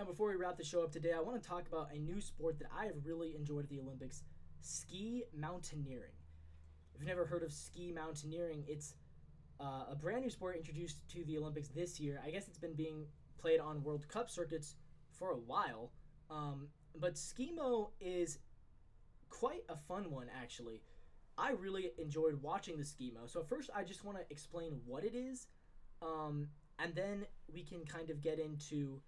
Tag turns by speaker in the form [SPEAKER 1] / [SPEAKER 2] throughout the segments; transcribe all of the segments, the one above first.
[SPEAKER 1] And before we wrap the show up today, I want to talk about a new sport that I have really enjoyed at the Olympics: ski mountaineering. If you've never heard of ski mountaineering, it's a brand new sport introduced to the Olympics this year. I guess it's been being played on World Cup circuits for a while, but skimo is quite a fun one, actually. I really enjoyed watching the skimo. So first, I just want to explain what it is, and then we can kind of get into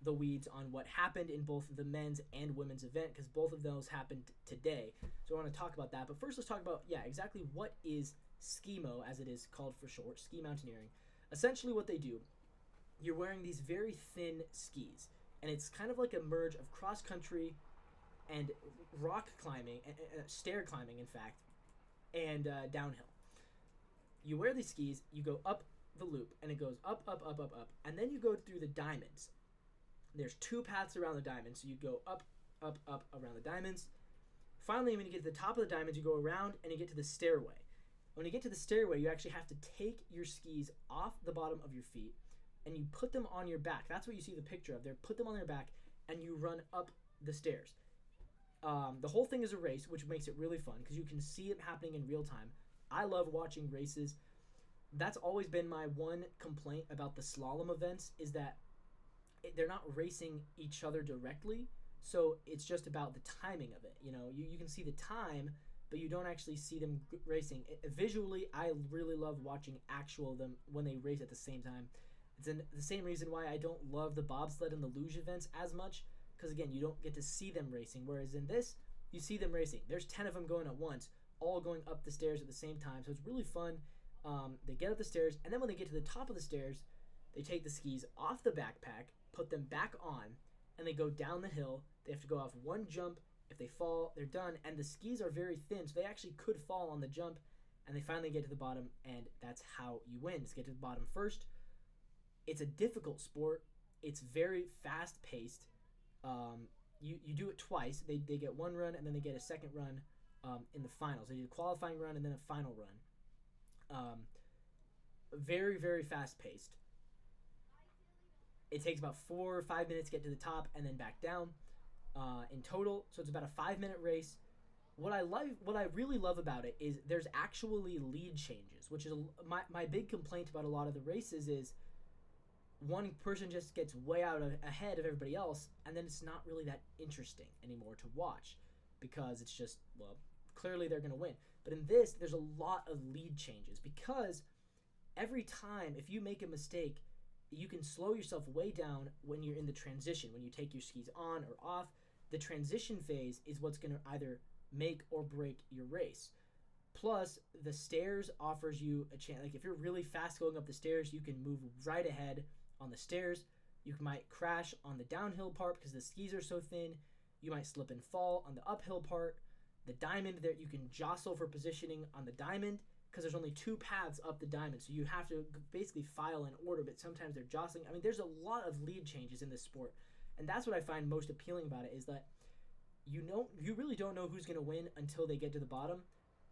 [SPEAKER 1] the weeds on what happened in both the men's and women's event, because both of those happened today. So I want to talk about that. But first, let's talk about, exactly what is skimo, as it is called for short, ski mountaineering. Essentially what they do, you're wearing these very thin skis, and it's kind of like a merge of cross-country and rock climbing, stair climbing, in fact, and downhill. You wear these skis, you go up the loop, and it goes up, up, up, up, up, and then you go through the diamonds. There's two paths around the diamond, so you go up, up, up around the diamonds. Finally, when you get to the top of the diamonds, you go around and you get to the stairway. When you get to the stairway, you actually have to take your skis off the bottom of your feet and you put them on your back. That's what you see the picture of there. Put them on your back and you run up the stairs. The whole thing is a race, which makes it really fun because you can see it happening in real time. I love watching races. That's always been my one complaint about the slalom events, is that they're not racing each other directly, so it's just about the timing of it. You can see the time, but you don't actually see them racing. Visually, I really love watching actual them when they race at the same time. It's the same reason why I don't love the bobsled and the luge events as much, because again, you don't get to see them racing, whereas in this, you see them racing. There's 10 of them going at once, all going up the stairs at the same time, so it's really fun. They get up the stairs, and then when they get to the top of the stairs, they take the skis off the backpack, put them back on, and they go down the hill. They have to go off one jump. If they fall, they're done. And the skis are very thin, so they actually could fall on the jump, and they finally get to the bottom, and that's how you win. Just get to the bottom first. It's a difficult sport. It's very fast-paced. You do it twice. They get one run, and then they get a second run in the finals. They do a qualifying run and then a final run. Very, very fast-paced. It takes about 4 or 5 minutes to get to the top and then back down in total. So it's about a 5-minute race. What I really love about it is there's actually lead changes, which is my big complaint about a lot of the races is one person just gets way ahead of everybody else, and then it's not really that interesting anymore to watch because it's just, well, clearly they're going to win. But in this, there's a lot of lead changes because every time, if you make a mistake, you can slow yourself way down when you're in the transition, when you take your skis on or off. The transition phase is what's going to either make or break your race. Plus, the stairs offers you a chance. Like if you're really fast going up the stairs, you can move right ahead on the stairs. You might crash on the downhill part because the skis are so thin. You might slip and fall on the uphill part. The diamond there, you can jostle for positioning on the diamond, because there's only 2 paths up the diamond, so you have to basically file in order, but sometimes they're jostling. I mean, there's a lot of lead changes in this sport, and that's what I find most appealing about it, is that you really don't know who's going to win until they get to the bottom.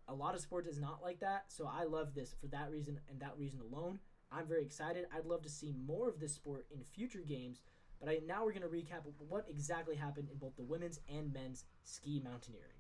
[SPEAKER 1] A lot of sports is not like that, so I love this for that reason and that reason alone. I'm very excited. I'd love to see more of this sport in future games, but now we're going to recap what exactly happened in both the women's and men's ski mountaineering.